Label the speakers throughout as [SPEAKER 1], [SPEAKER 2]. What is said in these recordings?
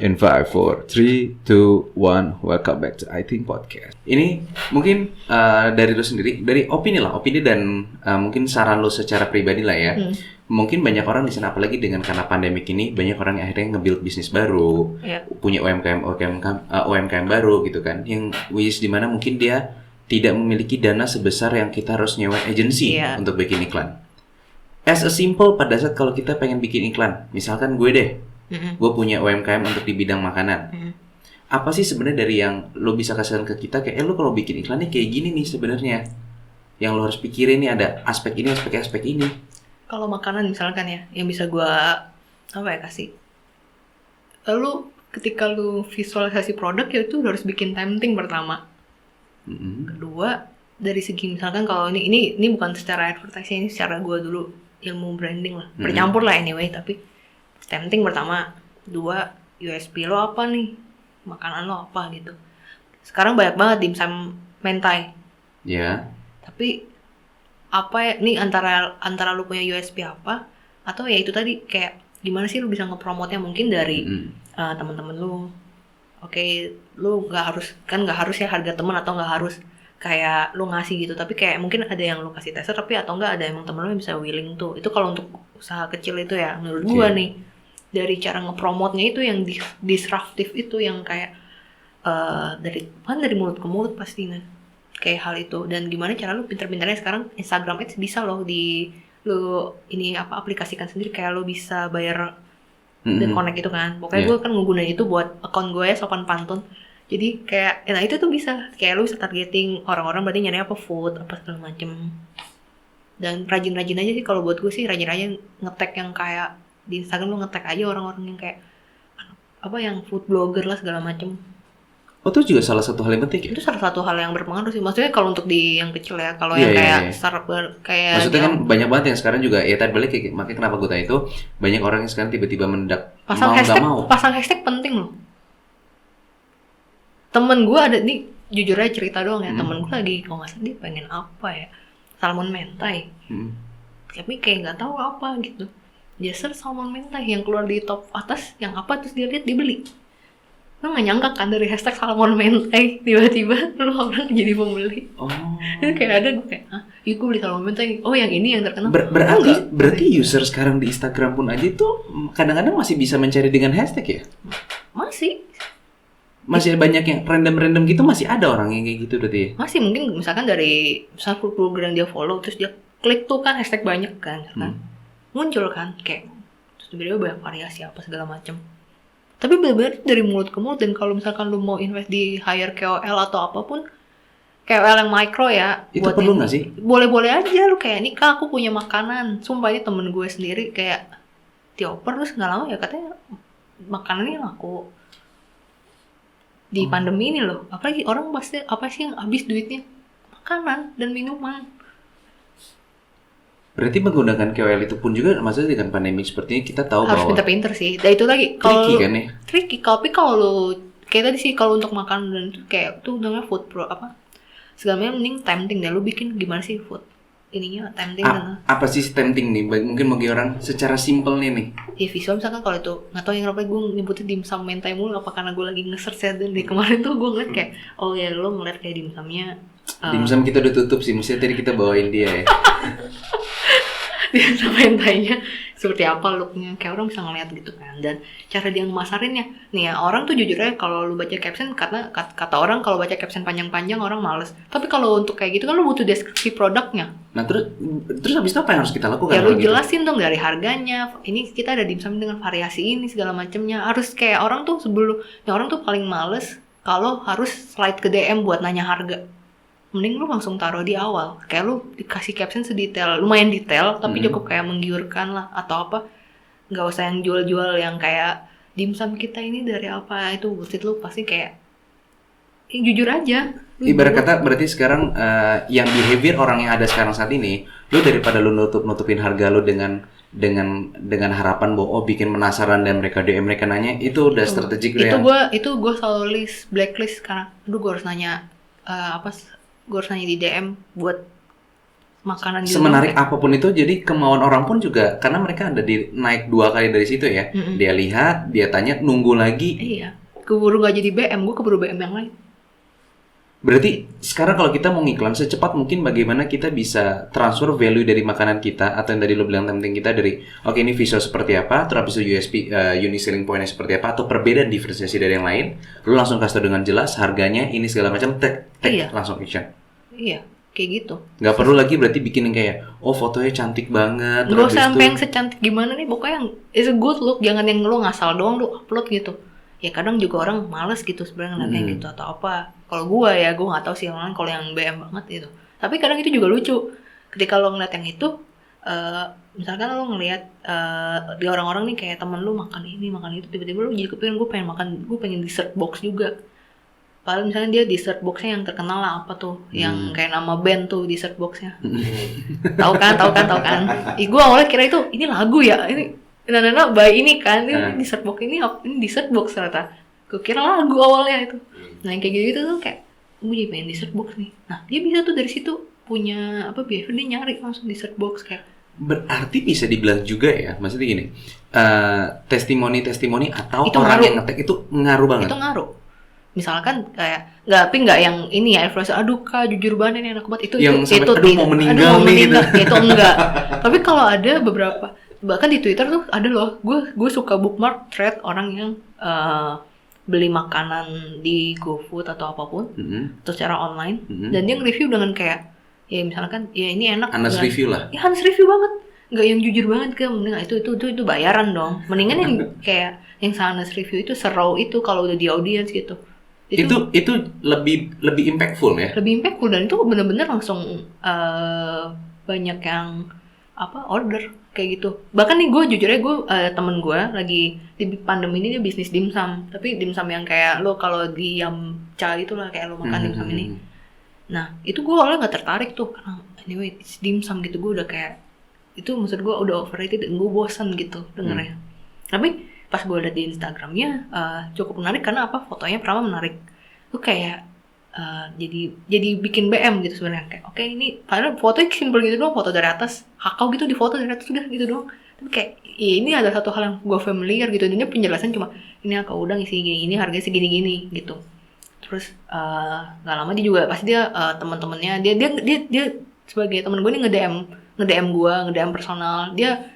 [SPEAKER 1] In 5, 4, 3, 2, 1, welcome back to I Think Podcast. Ini mungkin dari lo sendiri, dari opini dan mungkin saran lo secara pribadi lah ya. Mungkin banyak orang di sana, apalagi dengan karena pandemik ini, banyak orang yang akhirnya nge-build bisnis baru, punya UMKM baru gitu kan, yang which dimana mungkin dia tidak memiliki dana sebesar yang kita harus nyewa agency untuk bikin iklan. As a simple, pada saat kalau kita pengen bikin iklan, misalkan gue deh, gue punya UMKM untuk di bidang makanan. Apa sih sebenarnya dari yang lo bisa kasihkan ke kita kayak lo kalau bikin iklannya kayak gini nih sebenarnya, yang lo harus pikirin nih ada aspek ini, aspek ini.
[SPEAKER 2] Kalau makanan misalkan ya, yang bisa gue kasih. Lalu ketika lo visualisasi produk ya itu harus bikin tempting pertama. Kedua, dari segi misalkan kalau ini bukan secara advertising, ini secara gue dulu ilmu branding lah, bercampur lah anyway, tapi tempting pertama. Dua, USP lo apa nih, makanan lo apa gitu. Sekarang banyak banget dimsum mentai. Tapi apa ya, nih antara lo punya USP apa, atau ya itu tadi kayak gimana sih lo bisa ngepromotnya mungkin dari teman-teman lo. Oke, lo nggak harus ya harga teman, atau nggak harus kayak lo ngasih gitu, tapi kayak mungkin ada yang lo kasih tester, tapi atau enggak ada emang temen lo yang bisa willing tuh. Itu kalau untuk usaha kecil itu ya menurut gua nih, dari cara ngepromotnya itu yang disruptif itu, yang kayak dari mulut ke mulut pasti nih kayak hal itu. Dan gimana cara lo pinter-pinternya sekarang Instagram Ads bisa lo aplikasikan sendiri, kayak lo bisa bayar dan connect gitu kan. Pokoknya gue kan ngegunain itu buat account gue ya, sopan pantun. Jadi kayak, nah itu tuh bisa, kayak lu bisa targeting orang-orang berarti nyari apa, food, apa segala macem. Dan rajin-rajin aja sih kalau buat gue sih, rajin-rajin nge-tag yang kayak di Instagram, lu nge-tag aja orang-orang yang kayak apa, yang food blogger lah segala macem.
[SPEAKER 1] Oh, itu juga salah satu hal yang penting ya?
[SPEAKER 2] Itu salah satu hal yang berpengaruh sih. Maksudnya kalau untuk di yang kecil ya, kalau yang kayak startup kayak
[SPEAKER 1] maksudnya kan banyak banget yang sekarang juga ya, tadi balik kayak, makanya kenapa gue tanya itu, banyak orang yang sekarang tiba-tiba mendadak
[SPEAKER 2] pasang hashtag penting loh. Temen gue ada nih, jujur aja cerita doang ya, temen gue lagi kalau nggak salah dia pengen apa ya, salmon mentai, tapi kayak nggak tahu apa gitu. Dia search salmon mentai, yang keluar di top atas yang apa, terus dia lihat, dia beli. Lo nggak nyangka kan dari hashtag salmon mentai tiba-tiba lo orang jadi pembeli. Kayak ada gue kayak, iya gue beli salmon mentai, oh yang ini yang terkenal.
[SPEAKER 1] Berarti user sekarang di Instagram pun aja tuh kadang-kadang masih bisa mencari dengan hashtag ya? Masih banyak yang random gitu, masih ada orang yang kayak gitu berarti ya? Masih,
[SPEAKER 2] mungkin misalkan dari food blogger yang dia follow, terus dia klik tuh kan hashtag banyak kan, muncul kan kayak, terus tiba-tiba banyak variasi apa segala macam. Tapi benar-benar dari mulut ke mulut. Dan kalau misalkan lu mau invest di hire KOL atau apapun, KOL yang micro ya,
[SPEAKER 1] itu perlu nggak sih?
[SPEAKER 2] Boleh-boleh aja lu kayak, nih kak aku punya makanan, sumpah ini temen gue sendiri kayak dioper, terus nggak lama ya katanya makanannya laku. Di pandemi ini loh, apalagi orang pasti apa sih yang habis duitnya? Makanan dan minuman.
[SPEAKER 1] Berarti menggunakan KOL itu pun juga, maksudnya dengan pandemi seperti ini kita tahu
[SPEAKER 2] harus
[SPEAKER 1] bahwa
[SPEAKER 2] pinter-pinter sih. Dan itu lagi kalau
[SPEAKER 1] tricky kan ya?
[SPEAKER 2] Tricky, tapi kalau lu kayak tadi sih, kalau untuk makanan dan itu kayak tuh namanya food pro apa? Segalanya mending tempting deh, lu bikin gimana sih food ininya tempting
[SPEAKER 1] apa sih tempting nih? Mungkin bagi orang secara simple nih.
[SPEAKER 2] Ya visual misalkan, kalau itu nggak tahu yang kenapa gue nyebutnya dimsum mentai mulu, apa karena gue lagi nge-search ya, dan dari kemarin tuh gue ngeliat kayak, oh ya lo ngeliat kayak dimsumnya
[SPEAKER 1] dimsum kita udah tutup sih, mestinya tadi kita bawain dia ya.
[SPEAKER 2] Dimsum mentainya seperti apa looknya, kayak orang bisa ngeliat gitu kan. Dan cara dia ngemasarinnya nih ya, orang tuh jujur aja kalau lu baca caption, karena kata orang kalau baca caption panjang-panjang orang males. Tapi kalau untuk kayak gitu kan lu butuh deskripsi produknya.
[SPEAKER 1] Nah terus habis itu apa yang harus kita lakukan?
[SPEAKER 2] Ya lu jelasin dong dari harganya, ini kita ada dimsum dengan variasi ini segala macamnya. Harus kayak orang tuh orang tuh paling males kalau harus slide ke DM buat nanya harga. Mending lu langsung taruh di awal, kayak lu dikasih caption sedetail, lumayan detail, tapi cukup kayak menggiurkan lah, atau apa, nggak usah yang jual-jual yang kayak dimsum kita ini dari apa, itu bullshit. Lu pasti kayak jujur aja.
[SPEAKER 1] Ibarat kata berarti sekarang yang behavior orang yang ada sekarang saat ini, lu daripada lu nutupin harga lu dengan harapan bahwa bikin penasaran dan mereka DM, mereka nanya, itu udah strategik lu ya.
[SPEAKER 2] Itu gue selalu blacklist sekarang. Gue harus nanya gue harus nanya di DM buat makanan gitu.
[SPEAKER 1] Semenarik apapun itu, jadi kemauan orang pun juga, karena mereka ada di naik 2 kali dari situ ya. Dia lihat, dia tanya, nunggu lagi.
[SPEAKER 2] Iya, keburu nggak jadi BM, gue keburu BM yang lain.
[SPEAKER 1] Berarti sekarang kalau kita mau ngiklan secepat mungkin, bagaimana kita bisa transfer value dari makanan kita, atau yang tadi lo bilang penting kita dari oke, ini visual seperti apa, terus habis itu USP, unique selling point-nya seperti apa, atau perbedaan diferensiasi dari yang lain, lo langsung kasih tau dengan jelas harganya ini segala macam,
[SPEAKER 2] Iya.
[SPEAKER 1] langsung action.
[SPEAKER 2] Iya, kayak gitu.
[SPEAKER 1] Nggak perlu lagi berarti bikin yang kayak fotonya cantik banget,
[SPEAKER 2] Gak
[SPEAKER 1] terus
[SPEAKER 2] usah
[SPEAKER 1] habis
[SPEAKER 2] sampai
[SPEAKER 1] itu-
[SPEAKER 2] yang secantik gimana nih, pokoknya yang is a good look, jangan yang lo ngasal doang lo upload gitu. Ya kadang juga orang males gitu sebenarnya ngeliatnya gitu atau apa. Kalau gua ya, gua nggak tahu sih yang lain kalau yang BM banget gitu. Tapi kadang itu juga lucu. Ketika lo ngeliat yang itu, misalkan lo ngeliat di orang-orang nih kayak temen lo makan ini makan itu, tiba-tiba lo jadi kepikiran gue pengen makan, gue pengen dessert box juga. Padahal misalnya dia dessert boxnya yang terkenal lah apa tuh, yang kayak nama band tuh dessert boxnya. Tahu kan? Gue awalnya kira itu ini lagu ya, ini Nana by ini kan, ini dessert box ini dessert box ternyata. Gue kira lagu awalnya itu. Nah yang kayak gitu tuh kayak gue jadi pengen dessert box nih. Nah dia bisa tuh dari situ punya apa behavior, dia nyari langsung dessert box kayak.
[SPEAKER 1] Berarti bisa dibilang juga ya, maksudnya gini, testimoni atau
[SPEAKER 2] Itu
[SPEAKER 1] orang
[SPEAKER 2] ngaruh.
[SPEAKER 1] yang ngetek itu ngaruh banget.
[SPEAKER 2] Itu ngaruh. Misalkan kayak nggak yang ini ya influencer, aduh kak jujur banget ini enak banget itu
[SPEAKER 1] Yang sampai,
[SPEAKER 2] itu
[SPEAKER 1] aduh, mau meninggal nih, gitu.
[SPEAKER 2] itu enggak. Tapi kalau ada beberapa, bahkan di Twitter tuh ada loh, gue suka bookmark thread orang yang beli makanan di GoFood atau apapun atau secara online, dan dia nge-review dengan kayak ya misalkan ya ini enak,
[SPEAKER 1] Honest
[SPEAKER 2] dengan-
[SPEAKER 1] review lah.
[SPEAKER 2] ya honest review banget, nggak yang jujur banget ke mending itu bayaran dong, mendingan yang kayak yang honest review itu seru itu kalau udah di audience gitu.
[SPEAKER 1] Itu lebih impactful ya.
[SPEAKER 2] Lebih impactful dan itu bener-bener langsung banyak yang order kayak gitu. Bahkan nih gue jujur aja, gue temen gue lagi di pandemi ini dia bisnis dimsum, tapi dimsum yang kayak lo kalau di Yamcha itu lah, kayak lo makan dimsum ini. Nah itu gue awalnya nggak tertarik tuh karena anyway it's dimsum gitu, gue udah kayak itu maksud gue udah overrated dan gue bosan gitu dengernya. Tapi pas gue liat di Instagramnya cukup menarik karena apa, fotonya pertama menarik tuh kayak jadi bikin BM gitu sebenarnya, kayak oke, ini padahal fotonya simple gitu doang, foto dari atas hakau gitu, di foto dari atas udah gitu doang, tapi kayak ya ini ada satu hal yang gue familiar gitu, dan dia penjelasan cuma ini hakau udang isi gini, ini harganya segini-gini gitu. Terus nggak lama dia juga pasti dia teman-temannya dia sebagai teman gue nih nge-DM gue, nge-DM personal, dia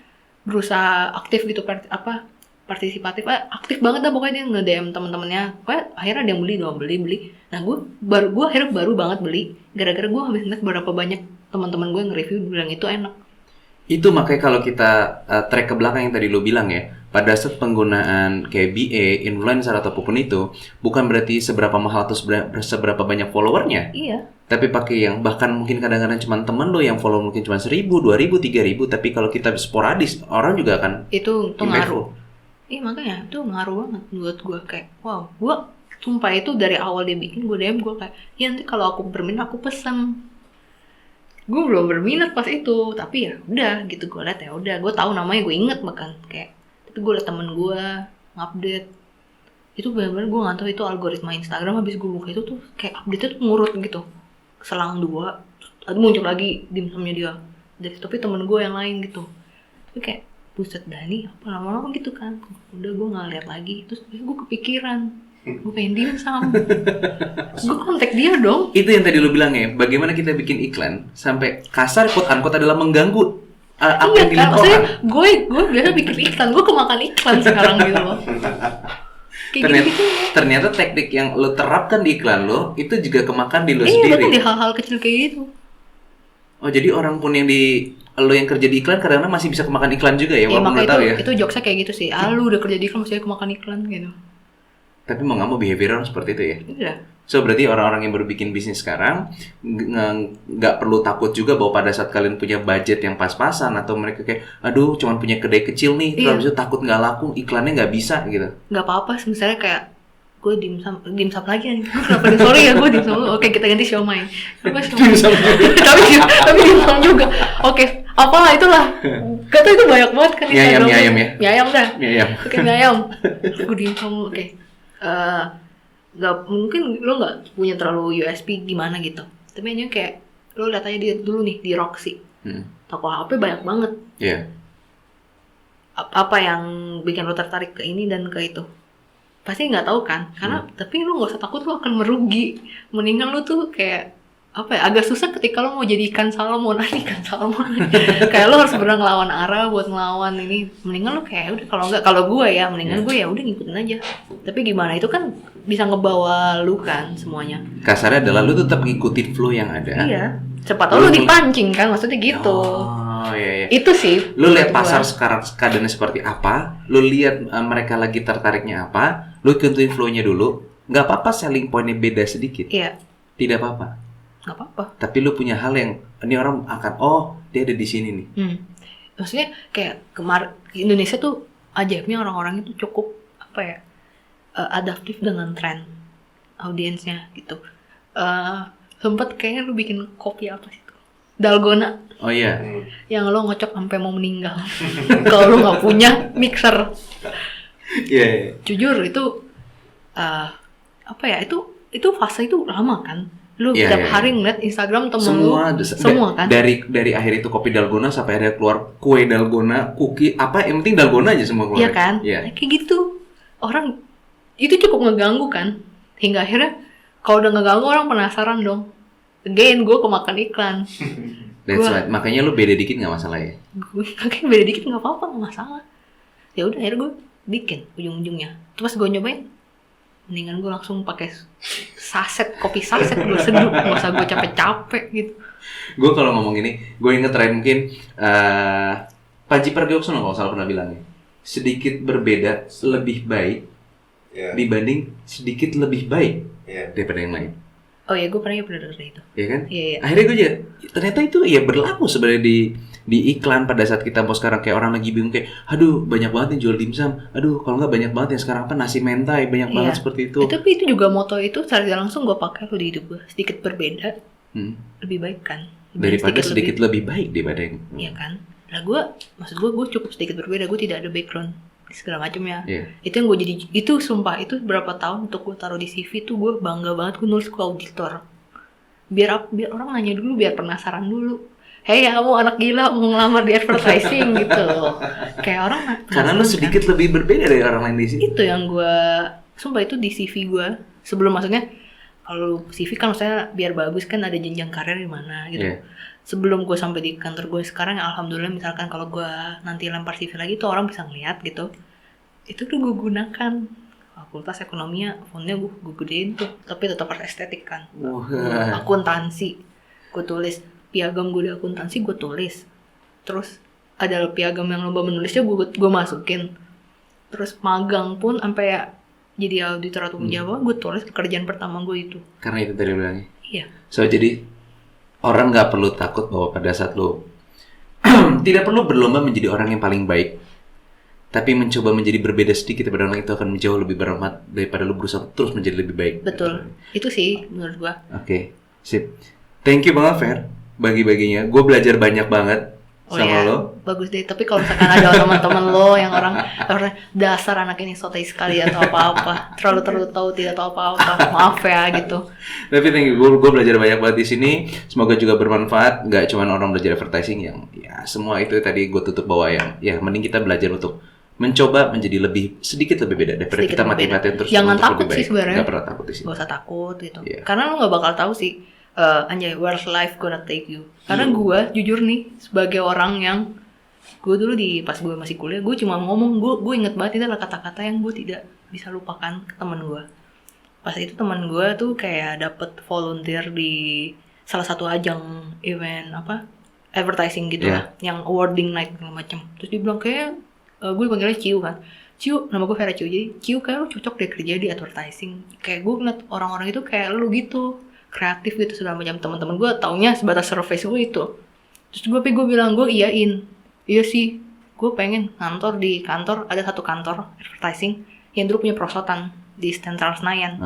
[SPEAKER 2] berusaha aktif gitu partisipatif, aktif banget dah pokoknya, dia nge-DM teman-temannya. Pokoknya akhirnya ada yang beli. Nah gue akhirnya baru banget beli gara-gara gue habis ngeliat berapa banyak teman-teman gue yang nge-review bilang itu enak.
[SPEAKER 1] Itu makanya kalau kita track ke belakang yang tadi lo bilang ya, pada saat penggunaan kayak BA, influencer atau apapun itu, bukan berarti seberapa mahal atau seberapa banyak followernya.
[SPEAKER 2] Iya.
[SPEAKER 1] Tapi pakai yang bahkan mungkin kadang-kadang cuma temen lo yang follow mungkin cuma 1.000, 2.000, 3.000, tapi kalau kita sporadis, orang juga akan
[SPEAKER 2] Itu
[SPEAKER 1] impactful.
[SPEAKER 2] ngaruh. Iya makanya itu ngaruh banget buat gue, kayak wow, gue sumpah itu dari awal dia bikin gue DM, gue kayak ya nanti kalau aku berminat aku pesen. Gue belum berminat pas itu, tapi ya udah gitu, gue liat ya udah, gue tahu namanya, gue inget bahkan kayak, tapi gue liat temen gue ngupdate itu benar-benar gue nggak tahu itu algoritma Instagram, habis gue buka itu tuh kayak update-nya tuh ngurut gitu, selang 2 muncul lagi dimsumnya dia dari, tapi temen gue yang lain gitu, tapi kayak buset Dani apa lama-lama gitu kan, udah gue nggak lihat lagi, terus gue kepikiran gue pengen dimsum, gue kontak dia dong.
[SPEAKER 1] Itu yang tadi lo bilang ya, bagaimana kita bikin iklan sampai kasar quote unquote adalah mengganggu apa
[SPEAKER 2] Iya
[SPEAKER 1] yang
[SPEAKER 2] kan,
[SPEAKER 1] dilihat
[SPEAKER 2] maksudnya
[SPEAKER 1] orang.
[SPEAKER 2] gue biasa bikin iklan, gue kemakan iklan sekarang gitu loh. Kayak gitu.
[SPEAKER 1] Ternyata teknik yang lo terapkan di iklan lo itu juga kemakan di lo
[SPEAKER 2] Iya,
[SPEAKER 1] sendiri.
[SPEAKER 2] bahkan di hal-hal kecil kayak gitu.
[SPEAKER 1] Oh, jadi orang pun yang lo yang kerja di iklan kadang-kadang masih bisa kemakan iklan juga ya,
[SPEAKER 2] Ya
[SPEAKER 1] walaupun lo
[SPEAKER 2] makanya
[SPEAKER 1] tahu ya.
[SPEAKER 2] itu jokesnya kayak gitu sih. Lu udah kerja di iklan masih kemakan iklan gitu.
[SPEAKER 1] Tapi mau nggak mau behavior orang seperti itu ya.
[SPEAKER 2] Iya.
[SPEAKER 1] So berarti orang-orang yang baru bikin bisnis sekarang nggak perlu takut juga bahwa pada saat kalian punya budget yang pas-pasan atau mereka kayak aduh cuman punya kedai kecil nih, terus habis itu takut nggak laku, iklannya nggak bisa gitu.
[SPEAKER 2] Nggak apa-apa, misalnya kayak gue dimsum lagi nih. Kenapa sorry ya gue dimsum. Oke, kita ganti siomay. Kenapa siomay? tapi dimsum juga. Oke, apalah itulah. Kata itu banyak banget kan
[SPEAKER 1] Mie ayam ya.
[SPEAKER 2] Mie ayam dah.
[SPEAKER 1] Mie ayam.
[SPEAKER 2] Oke, mie ayam. Gue dimsum. Oke. Nggak mungkin lo nggak punya terlalu USP gimana gitu, tapi hanya kayak Lo lihat aja dulu nih di Roxy, toko HP banyak banget.
[SPEAKER 1] Iya.
[SPEAKER 2] Apa yang bikin lo tertarik ke ini dan ke itu? Pasti nggak tahu kan, karena tapi lo nggak usah takut lo akan merugi. Mendingan lo tuh kayak apa ya, agak susah ketika lo mau jadi ikan salmon. Kayak lo harus benar ngelawan arah buat ngelawan ini. Mendingan lo kayak udah, kalau gue ya mendingan gue ya udah ngikutin aja. Tapi gimana, itu kan bisa ngebawa lu kan semuanya.
[SPEAKER 1] Kasarnya adalah lu tetap ngikutin flow yang ada.
[SPEAKER 2] Iya, cepat tahu lu dipancing kan, maksudnya gitu.
[SPEAKER 1] Oh iya.
[SPEAKER 2] Itu sih.
[SPEAKER 1] Lu lihat pasar sekarang keadaannya seperti apa, lu lihat mereka lagi tertariknya apa, lu ikutin flow-nya dulu. Nggak apa-apa selling point-nya beda sedikit.
[SPEAKER 2] Iya.
[SPEAKER 1] Tidak apa-apa.
[SPEAKER 2] Nggak apa-apa.
[SPEAKER 1] Tapi lu punya hal yang ini orang akan dia ada di sini nih.
[SPEAKER 2] Maksudnya kayak kemarin Indonesia tuh ajaibnya orang-orang itu cukup apa ya, adaptif dengan tren audiensnya gitu. Sempet kayaknya lu bikin kopi apa sih tuh? Dalgona.
[SPEAKER 1] Oh iya.
[SPEAKER 2] Yang lo ngocok sampai mau meninggal. Kalau lu nggak punya mixer.
[SPEAKER 1] Iya.
[SPEAKER 2] Jujur itu apa ya, itu fase itu lama kan. Lu tiap hari ngeliat Instagram temen semua kan. Dari akhir itu kopi dalgona sampai ada keluar kue dalgona, cookie, apa yang penting dalgona aja semua keluar. Iya kan? Yeah. Kayak gitu. Orang itu cukup ngeganggu kan. Hingga akhirnya kalau udah ngeganggu orang penasaran dong. Again gue kemakan iklan.
[SPEAKER 1] That's right. Makanya lu beda dikit nggak masalah ya?
[SPEAKER 2] Makanya beda dikit nggak apa-apa, nggak masalah. Ya udah akhirnya gue bikin ujung-ujungnya. Terus gue nyobain, mendingan gue langsung pakai kopi saset gue seduh, nggak usah gue capek-capek gitu.
[SPEAKER 1] Gue kalau ngomong ini, gue inget tren mungkin Panji Pragiwaksono kalau salah pernah bilangnya, sedikit berbeda lebih baik dibanding sedikit lebih baik daripada yang lain.
[SPEAKER 2] Oh ya, gue pernah dengar itu.
[SPEAKER 1] Iya kan?
[SPEAKER 2] Iya.
[SPEAKER 1] Akhirnya gue juga ternyata itu ya berlaku sebenarnya di iklan pada saat kita mau sekarang kayak orang lagi bingung kayak, aduh banyak banget yang jual dimsum, aduh kalau nggak banyak banget yang sekarang apa nasi mentai banyak banget seperti itu.
[SPEAKER 2] Tapi itu juga moto itu secara langsung gue pakai di hidup gue, sedikit berbeda lebih baik kan.
[SPEAKER 1] Daripada sedikit lebih baik daripada yang.
[SPEAKER 2] Iya kan. Lah maksud gue cukup sedikit berbeda, gue tidak ada background segala macamnya. Itu yang gue jadi, itu sumpah itu berapa tahun untuk gue taruh di CV tuh gue bangga banget gue nulis ke auditor. Biar orang nanya dulu, biar penasaran dulu. Hei kamu anak gila mau ngelamar di advertising gitu. Kayak orang
[SPEAKER 1] karena lu sedikit lebih berbeda dari orang lain di sini.
[SPEAKER 2] Itu yang gue, sumpah itu di CV gue. Sebelum maksudnya kalau CV kan maksudnya biar bagus kan ada jenjang karir di mana gitu. Sebelum gue sampai di kantor gue sekarang, alhamdulillah misalkan kalau gue nanti lempar CV lagi tuh orang bisa ngeliat gitu. Itu tuh gue gunakan fakultas ekonominya, fontnya gue gedein tuh, tapi tetap harus estetik kan. Akuntansi, gue tulis piagam gue di akuntansi, gue tulis. Terus ada piagam yang lomba menulisnya gue masukin. Terus magang pun sampai ya jadi auditor atau penjabat, gue tulis pekerjaan pertama gue itu.
[SPEAKER 1] Karena itu tadi bilangnya.
[SPEAKER 2] Iya.
[SPEAKER 1] So jadi orang nggak perlu takut bahwa pada saat lo tidak perlu berlomba menjadi orang yang paling baik, tapi mencoba menjadi berbeda sedikit daripada orang itu akan jauh lebih bermanfaat daripada lo berusaha terus menjadi lebih baik.
[SPEAKER 2] Betul, itu sih menurut gua.
[SPEAKER 1] Oke, sip. Thank you banget Fer, bagi-baginya. Gue belajar banyak banget sama lo.
[SPEAKER 2] Bagus deh. Tapi kalau misalkan ada teman-teman lo yang orang dasar anak ini sotoy sekali atau apa-apa, terlalu tahu tidak tahu apa-apa, maaf ya gitu.
[SPEAKER 1] Tapi thank you, gue belajar banyak banget di sini. Semoga juga bermanfaat. Gak cuma orang belajar advertising yang ya semua itu tadi gue tutup bahwa yang ya mending kita belajar untuk mencoba menjadi sedikit lebih beda daripada sedikit kita mati-matian terus.
[SPEAKER 2] Jangan takut sih sebenarnya.
[SPEAKER 1] Gak pernah takut di sini.
[SPEAKER 2] Gak usah takut gitu. Karena lo gak bakal tahu sih. Anjay, where's life gonna take you? Karena gue jujur nih sebagai orang yang gue dulu pas gue masih kuliah, gue cuma ngomong, gue inget banget itu adalah kata-kata yang gue tidak bisa lupakan ke teman gue. Pas itu teman gue tuh kayak dapet volunteer di salah satu ajang event advertising gitu lah, yang awarding night segala macam. Terus dia bilang kayak gue panggilnya Ciu kan. Ciu, nama gue Vera Ciu. Jadi Ciu kayak lu cocok deh kerja di advertising. Kayak gue ngeliat orang-orang itu kayak lu gitu, kreatif gitu segala macam. Teman-teman gue taunya sebatas surface gue itu. Terus gue bilang, gue iyain. Iya sih, gue pengen di kantor, ada satu kantor advertising yang dulu punya perosotan di Central Senayan.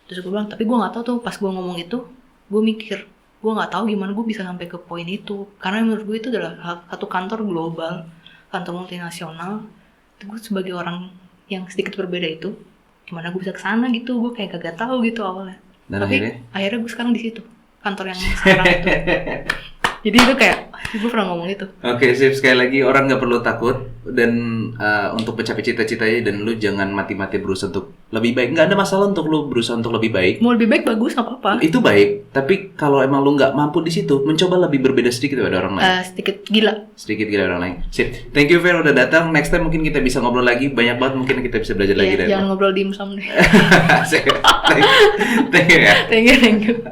[SPEAKER 2] Terus gue bilang, tapi gue nggak tahu tuh pas gue ngomong itu, gue mikir, gue nggak tahu gimana gue bisa sampai ke poin itu. Karena menurut gue itu adalah satu kantor global, kantor multinasional. Gue sebagai orang yang sedikit berbeda itu, gimana gue bisa kesana gitu? Gue kayak kagak tahu gitu awalnya.
[SPEAKER 1] Dan
[SPEAKER 2] tapi akhirnya gue sekarang di situ. kantor yang sekarang itu. Jadi itu kayak gue pernah ngomong itu.
[SPEAKER 1] Oke, sip. Sekali lagi orang nggak perlu takut dan untuk mencapai cita-citanya, dan lu jangan mati-mati berusaha untuk lebih baik. Nggak ada masalah untuk lu berusaha untuk lebih baik.
[SPEAKER 2] Mau lebih baik bagus nggak apa-apa.
[SPEAKER 1] Itu baik, tapi kalau emang lu nggak mampu di situ, mencoba lebih berbeda sedikit daripada orang lain.
[SPEAKER 2] Sedikit gila.
[SPEAKER 1] Sedikit gila orang lain. Sip. Thank you Fer udah datang. Next time mungkin kita bisa ngobrol lagi. Banyak banget mungkin kita bisa belajar lagi dari.
[SPEAKER 2] Jangan ngobrol dimsum deh.
[SPEAKER 1] Thank you ya.
[SPEAKER 2] Thank you.